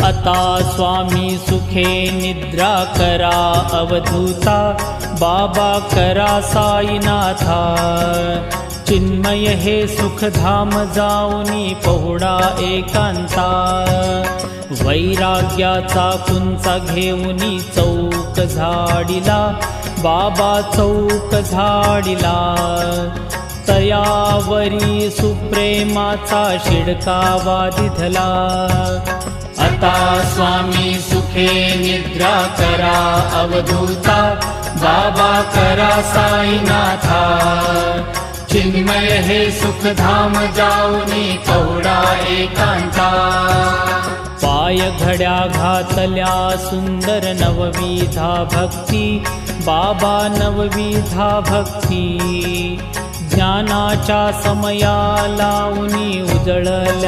आता स्वामी सुखे निद्रा करा अवधूता, बाबा करा साईनाथा। चिन्मय हे सुखधाम जाऊनी पहुडा एकांता, वैराग्याचा कुंचा घेऊनी चौक झाडिला, बाबा चौक झाडिला। तयावरी सुप्रेमाचा शिडकावा दिधला, आता स्वामी सुखे निद्रा करा अवधूता, बाबा करा साईनाथा। चिन्मय हे सुखधाम जाऊनी पहुडा एकांता, पाय घड्या घातल्या सुंदर नवविधा भक्ती, बाबा नवविधा भक्ती। ज्ञानाच्या समया लावूनी उजळल्या